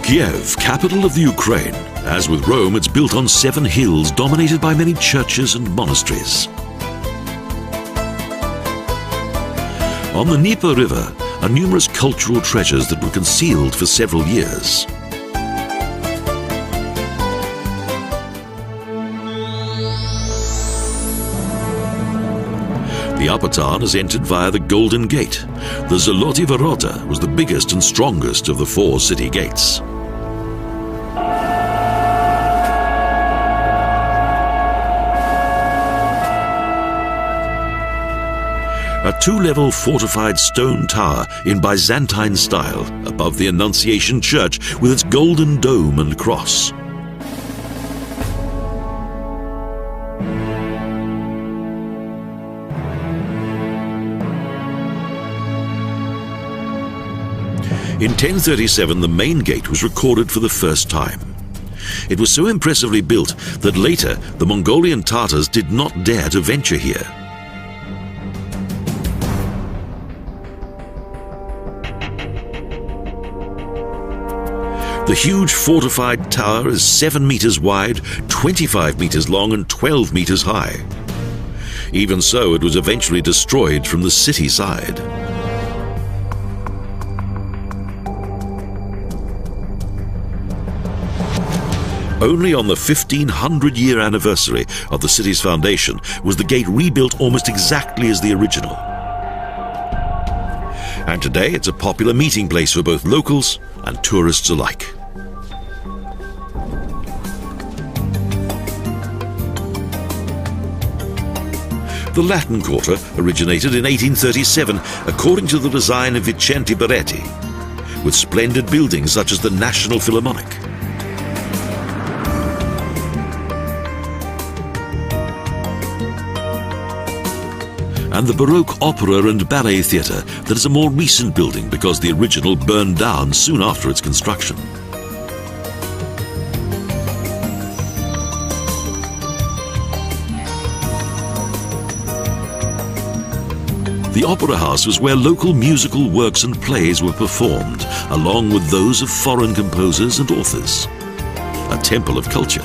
Kiev, capital of the Ukraine. As with Rome, it's built on 7 hills dominated by many churches and monasteries. On the Dnieper River are numerous cultural treasures that were concealed for several years. The upper town is entered via the Golden Gate. The Zoloty Vorota was the biggest and strongest of the 4 city gates. A 2-level fortified stone tower in Byzantine style above the Annunciation Church with its golden dome and cross. In 1037, the main gate was recorded for the first time. It was so impressively built that later the Mongolian Tatars did not dare to venture here. The huge fortified tower is 7 meters wide, 25 meters long and 12 meters high. Even so, it was eventually destroyed from the city side. Only on the 1500-year anniversary of the city's foundation was the gate rebuilt almost exactly as the original. And today it's a popular meeting place for both locals and tourists alike. The Latin Quarter originated in 1837 according to the design of Vicente Beretti, with splendid buildings such as the National Philharmonic. And the Baroque Opera and Ballet Theatre that is a more recent building because the original burned down soon after its construction. The Opera House was where local musical works and plays were performed, along with those of foreign composers and authors. A temple of culture.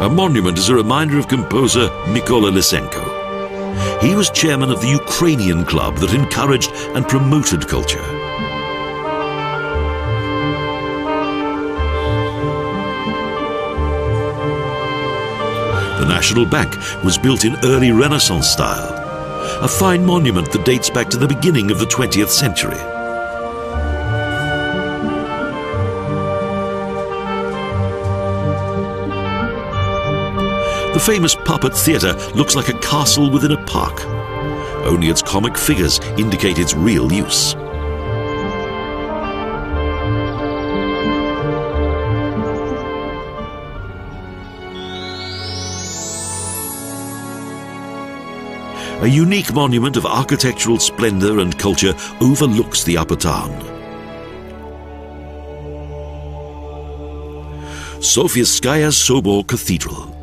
A monument is a reminder of composer Mykola Lysenko. He was chairman of the Ukrainian club that encouraged and promoted culture. The National Bank was built in early Renaissance style, a fine monument that dates back to the beginning of the 20th century. The famous puppet theatre looks like a castle within a park. Only its comic figures indicate its real use. A unique monument of architectural splendor and culture overlooks the upper town. Sofieskaya Sobor Cathedral,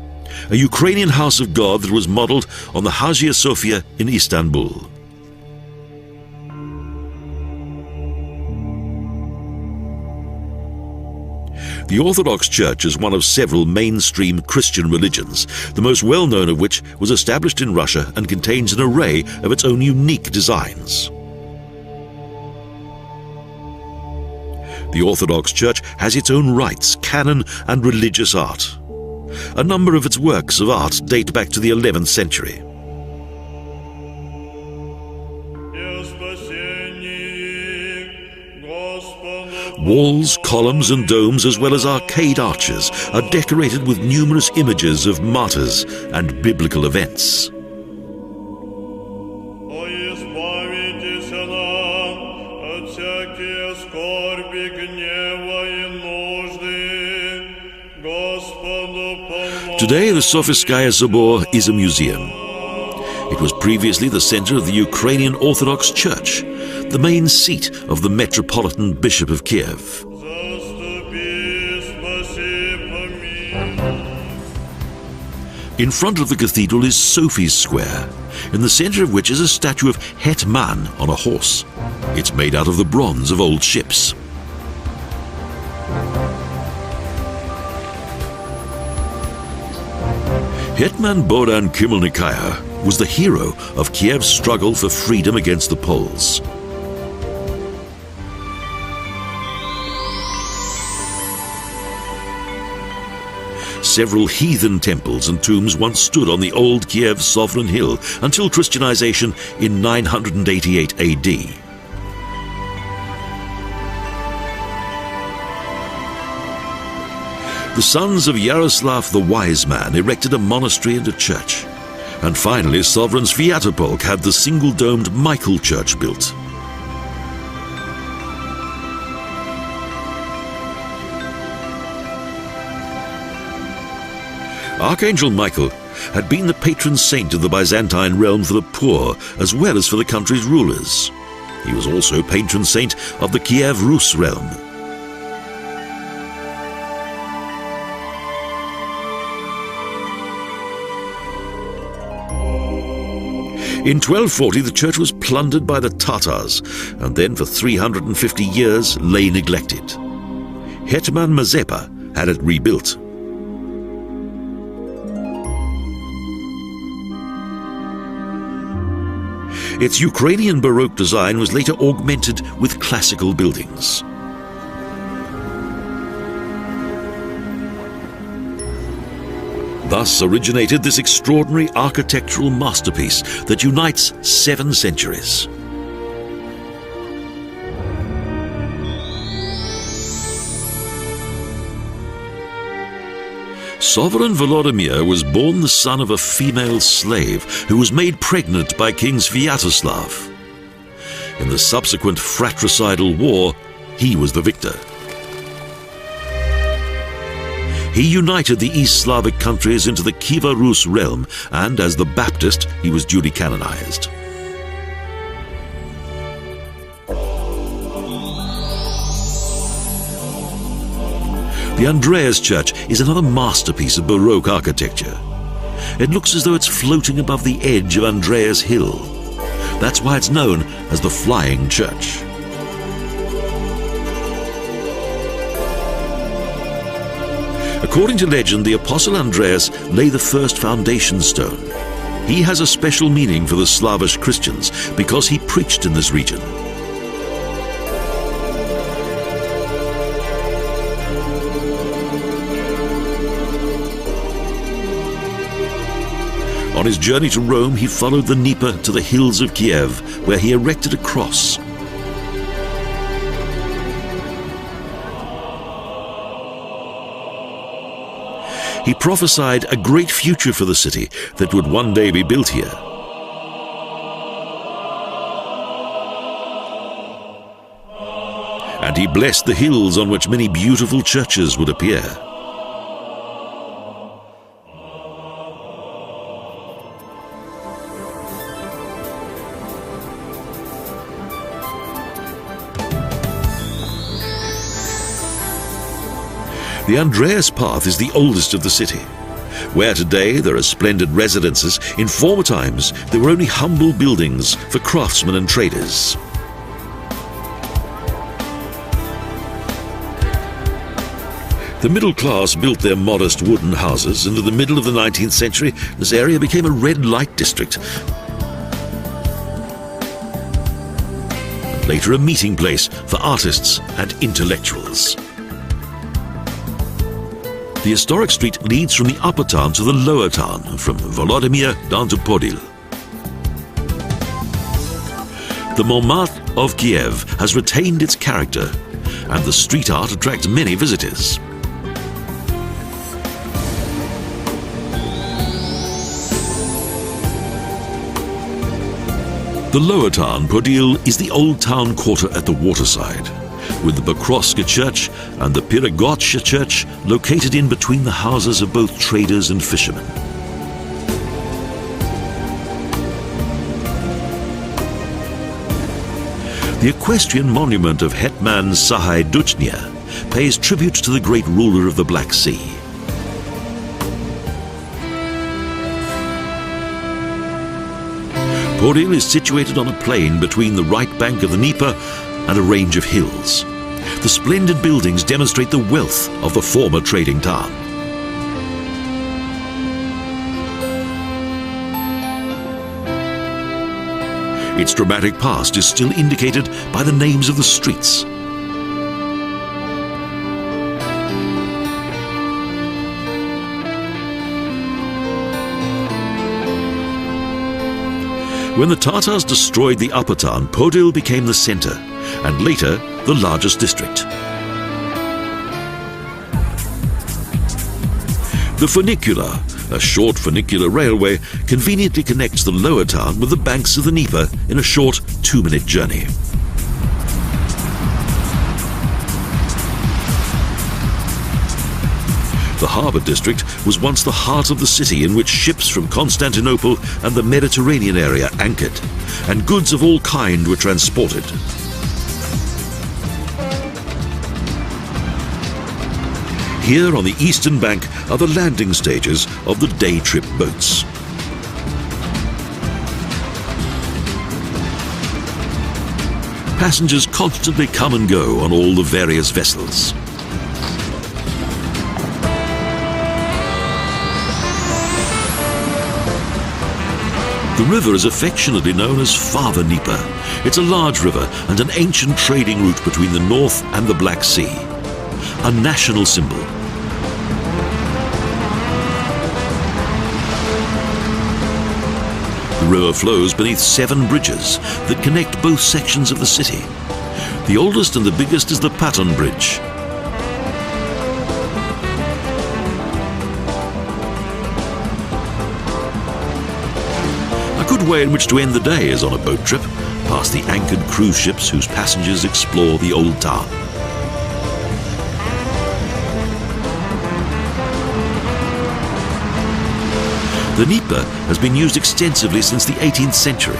a Ukrainian house of God that was modeled on the Hagia Sophia in Istanbul. The Orthodox Church is one of several mainstream Christian religions, the most well-known of which was established in Russia and contains an array of its own unique designs. The Orthodox Church has its own rites, canon, and religious art. A number of its works of art date back to the 11th century. Walls, columns and domes, as well as arcade arches, are decorated with numerous images of martyrs and biblical events. Today, the Sofieskaya Sobor is a museum. It was previously the center of the Ukrainian Orthodox Church, the main seat of the Metropolitan Bishop of Kiev. In front of the cathedral is Sophie's Square, in the centre of which is a statue of Hetman on a horse. It's made out of the bronze of old ships. Hetman Bohdan Khmelnykaya was the hero of Kiev's struggle for freedom against the Poles. Several heathen temples and tombs once stood on the old Kiev sovereign hill until Christianization in 988 AD. The sons of Yaroslav the Wise Man erected a monastery and a church. And finally, sovereign Sviatopolk had the single-domed Michael Church built. Archangel Michael had been the patron saint of the Byzantine realm for the poor as well as for the country's rulers. He was also patron saint of the Kiev Rus realm. In 1240 the church was plundered by the Tatars and then for 350 years lay neglected. Hetman Mazepa had it rebuilt. Its Ukrainian Baroque design was later augmented with classical buildings. Thus originated this extraordinary architectural masterpiece that unites 7 centuries. Sovereign Volodymyr was born the son of a female slave who was made pregnant by King Sviatoslav. In the subsequent fratricidal war, he was the victor. He united the East Slavic countries into the Kiev Rus realm, and as the Baptist, he was duly canonized. The Andreas Church is another masterpiece of Baroque architecture. It looks as though it's floating above the edge of Andreas Hill. That's why it's known as the Flying Church. According to legend, the Apostle Andreas laid the first foundation stone. He has a special meaning for the Slavish Christians because he preached in this region. On his journey to Rome, he followed the Dnieper to the hills of Kiev, where he erected a cross. He prophesied a great future for the city that would one day be built here. And he blessed the hills on which many beautiful churches would appear. The Andreas Path is the oldest of the city. Where today there are splendid residences, in former times there were only humble buildings for craftsmen and traders. The middle class built their modest wooden houses, and in the middle of the 19th century this area became a red light district. And later a meeting place for artists and intellectuals. The historic street leads from the upper town to the lower town, from Volodymyr down to Podil. The Montmartre of Kiev has retained its character, and the street art attracts many visitors. The lower town, Podil, is the old town quarter at the waterside, with the Pokrovska Church and the Pirogotsha Church located in between the houses of both traders and fishermen. The equestrian monument of Hetman Sahai Duchnia pays tribute to the great ruler of the Black Sea. Podil is situated on a plain between the right bank of the Dnieper and a range of hills. The splendid buildings demonstrate the wealth of the former trading town. Its dramatic past is still indicated by the names of the streets. When the Tatars destroyed the upper town, Podil became the center, and later the largest district. The funicular, a short funicular railway, conveniently connects the lower town with the banks of the Dnieper in a short 2-minute journey. The harbour district was once the heart of the city, in which ships from Constantinople and the Mediterranean area anchored, and goods of all kind were transported. Here on the eastern bank are the landing stages of the day trip boats. Passengers constantly come and go on all the various vessels. The river is affectionately known as Father Dnieper. It's a large river and an ancient trading route between the North and the Black Sea. A national symbol. The river flows beneath 7 bridges that connect both sections of the city. The oldest and the biggest is the Patton Bridge. A good way in which to end the day is on a boat trip, past the anchored cruise ships whose passengers explore the old town. The Dnieper has been used extensively since the 18th century.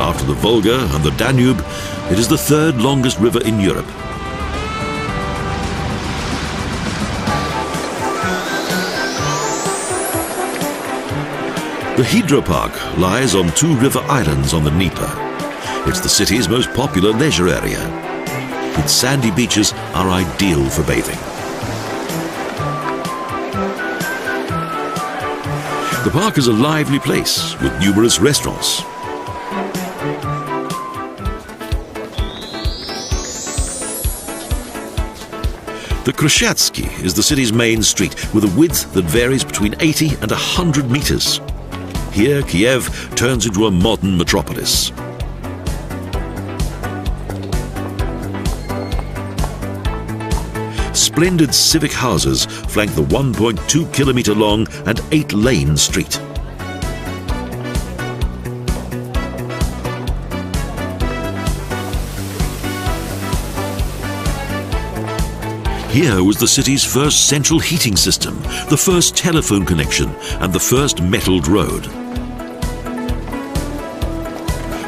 After the Volga and the Danube, it is the 3rd longest river in Europe. The Hydropark lies on 2 river islands on the Dnieper. It's the city's most popular leisure area. Its sandy beaches are ideal for bathing. The park is a lively place with numerous restaurants. The Khreshchatsky is the city's main street, with a width that varies between 80 and 100 meters. Here, Kiev turns into a modern metropolis. Splendid civic houses flank the 1.2-kilometer long and 8-lane street. Here was the city's first central heating system, the first telephone connection, and the first metalled road.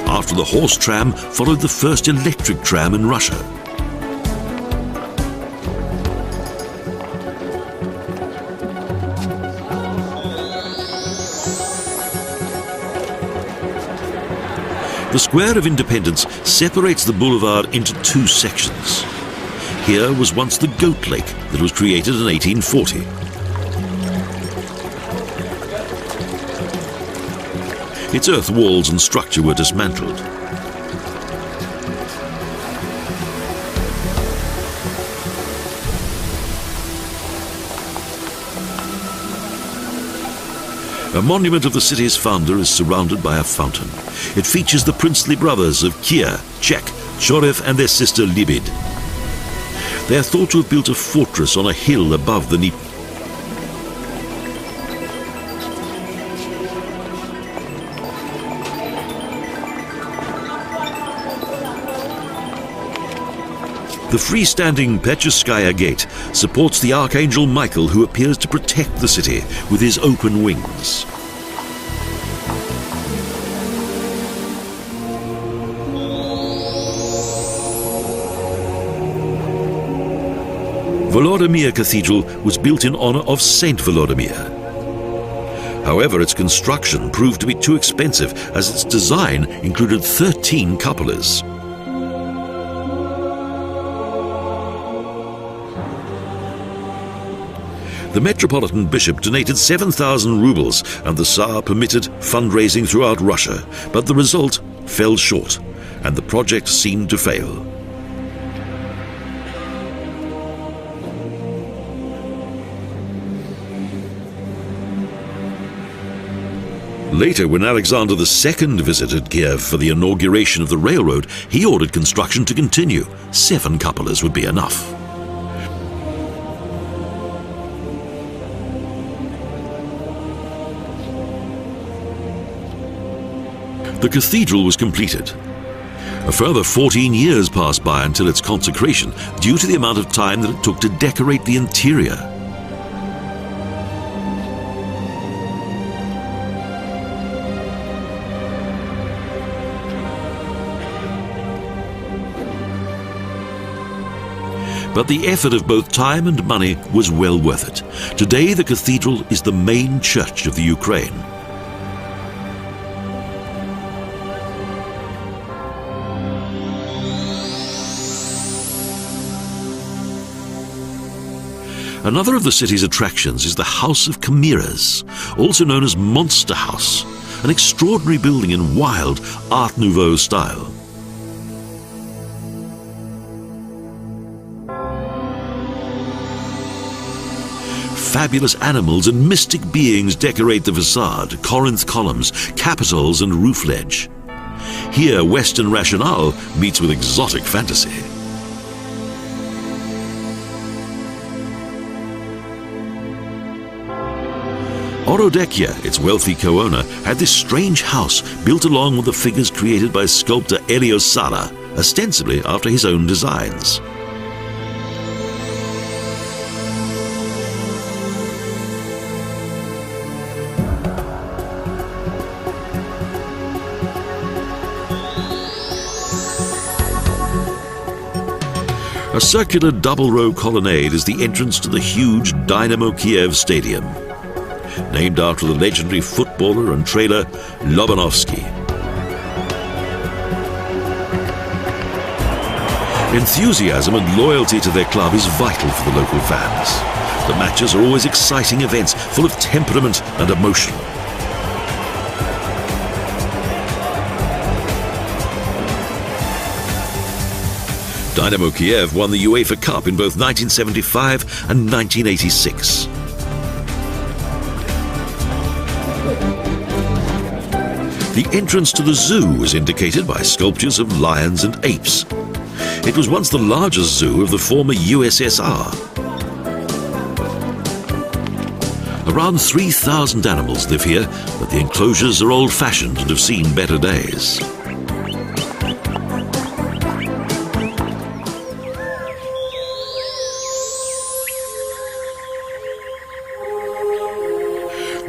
After the horse tram followed the first electric tram in Russia. The Square of Independence separates the boulevard into 2 sections. Here was once the Goat Lake that was created in 1840. Its earth walls and structure were dismantled. A monument of the city's founder is surrounded by a fountain. It features the princely brothers of Kiev, Czech, Chorev and their sister Libid. They are thought to have built a fortress on a hill above the Dnieper. The freestanding Pecherskaya Gate supports the Archangel Michael, who appears to protect the city with his open wings. Volodymyr Cathedral was built in honor of Saint Volodymyr. However, its construction proved to be too expensive, as its design included 13 cupolas. The Metropolitan Bishop donated 7,000 rubles, and the Tsar permitted fundraising throughout Russia, but the result fell short, and the project seemed to fail. Later, when Alexander II visited Kiev for the inauguration of the railroad, he ordered construction to continue. 7 cupolas would be enough. The cathedral was completed. A further 14 years passed by until its consecration, due to the amount of time that it took to decorate the interior. But the effort of both time and money was well worth it. Today, the cathedral is the main church of the Ukraine. Another of the city's attractions is the House of Chimeras, also known as Monster House, an extraordinary building in wild Art Nouveau style. Fabulous animals and mystic beings decorate the facade, Corinth columns, capitals and roof ledge. Here, Western rationale meets with exotic fantasy. Orodekia, its wealthy co-owner, had this strange house built along with the figures created by sculptor Elios Sala, ostensibly after his own designs. A circular double-row colonnade is the entrance to the huge Dynamo Kiev stadium, named after the legendary footballer and trader Lobanovsky. Enthusiasm and loyalty to their club is vital for the local fans. The matches are always exciting events, full of temperament and emotion. Dynamo Kiev won the UEFA Cup in both 1975 and 1986. The entrance to the zoo is indicated by sculptures of lions and apes. It was once the largest zoo of the former USSR. Around 3,000 animals live here, but the enclosures are old-fashioned and have seen better days.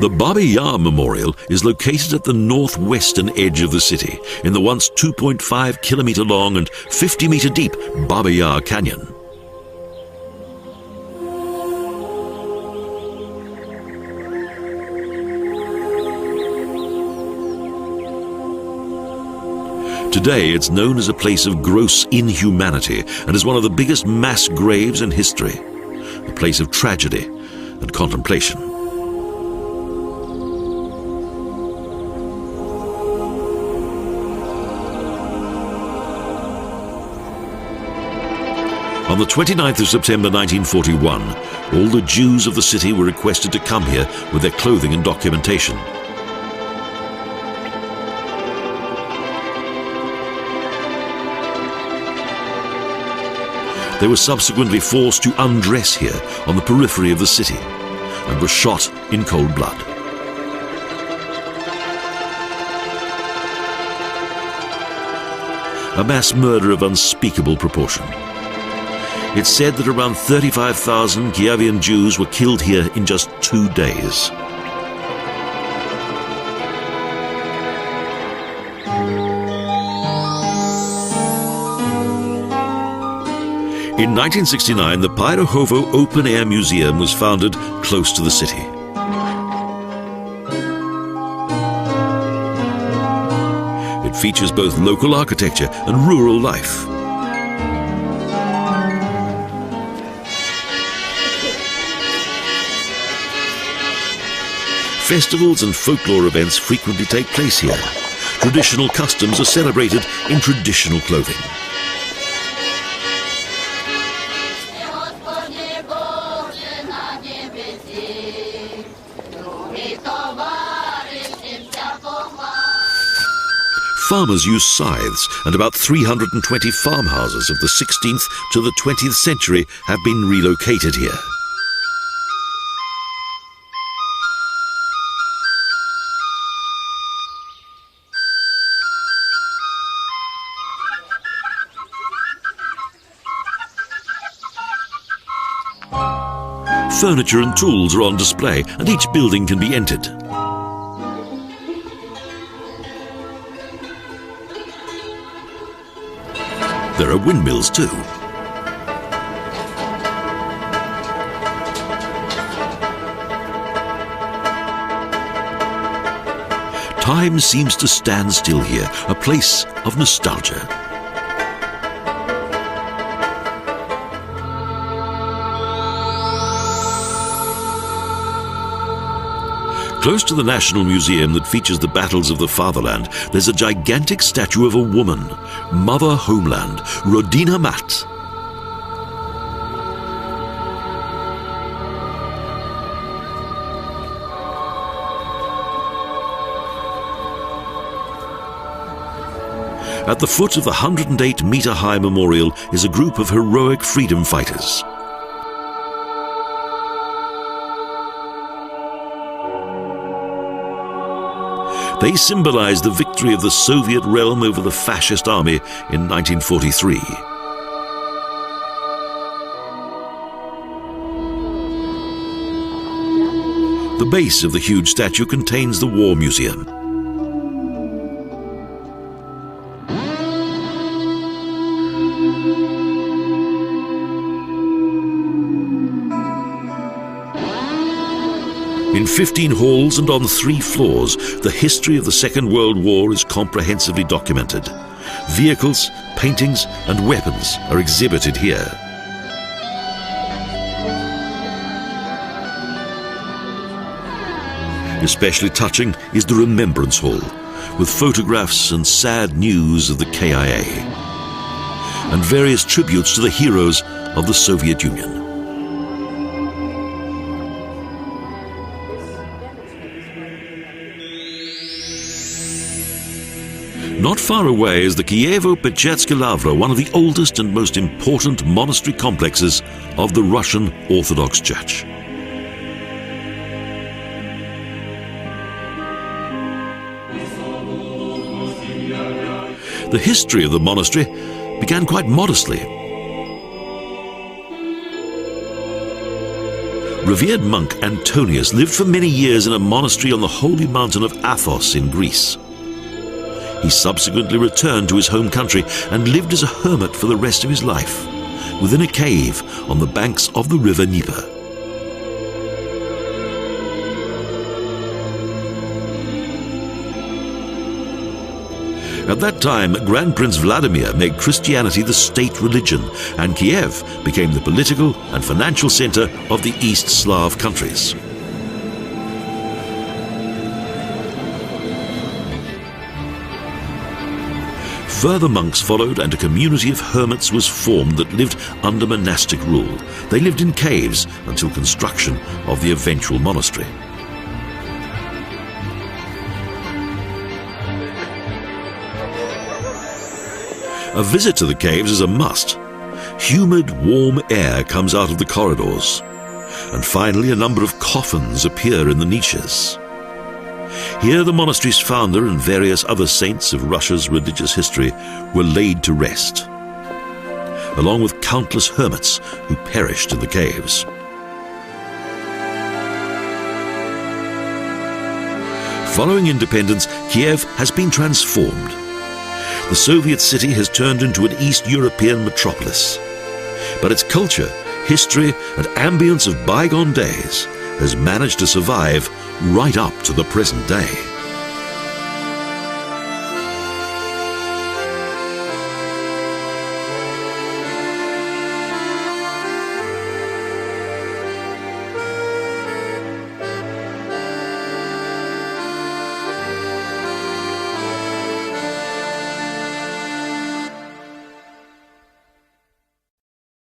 The Babi Yar Memorial is located at the northwestern edge of the city, in the once 2.5-kilometer long and 50-meter deep Babi Yar Canyon. Today, it's known as a place of gross inhumanity and is one of the biggest mass graves in history, a place of tragedy and contemplation. On the 29th of September 1941, all the Jews of the city were requested to come here with their clothing and documentation. They were subsequently forced to undress here on the periphery of the city and were shot in cold blood. A mass murder of unspeakable proportion. It's said that around 35,000 Kievian Jews were killed here in just 2 days. In 1969, the Pyrohovo Open Air Museum was founded close to the city. It features both local architecture and rural life. Festivals and folklore events frequently take place here. Traditional customs are celebrated in traditional clothing. Farmers use scythes, and about 320 farmhouses of the 16th to the 20th century have been relocated here. Furniture and tools are on display, and each building can be entered. There are windmills too. Time seems to stand still here, a place of nostalgia. Close to the National Museum that features the battles of the fatherland, there's a gigantic statue of a woman, Mother Homeland, Rodina Mat. At the foot of the 108-metre-high memorial is a group of heroic freedom fighters. They symbolize the victory of the Soviet realm over the fascist army in 1943. The base of the huge statue contains the War Museum. In 15 halls and on 3 floors, the history of the Second World War is comprehensively documented. Vehicles, paintings, and weapons are exhibited here. Especially touching is the Remembrance Hall, with photographs and sad news of the KIA, and various tributes to the heroes of the Soviet Union. Not far away is the Kievo-Pechetska Lavra, one of the oldest and most important monastery complexes of the Russian Orthodox Church. The history of the monastery began quite modestly. Revered monk Antonius lived for many years in a monastery on the holy mountain of Athos in Greece. He subsequently returned to his home country and lived as a hermit for the rest of his life, within a cave on the banks of the river Dnieper. At that time, Grand Prince Vladimir made Christianity the state religion, and Kiev became the political and financial center of the East Slav countries. Further monks followed, and a community of hermits was formed that lived under monastic rule. They lived in caves until construction of the eventual monastery. A visit to the caves is a must. Humid, warm air comes out of the corridors. And finally, a number of coffins appear in the niches. Here the monastery's founder and various other saints of Russia's religious history were laid to rest, along with countless hermits who perished in the caves. Following independence, Kiev has been transformed. The Soviet city has turned into an East European metropolis. but its culture, history and ambience of bygone days has managed to survive right up to the present day.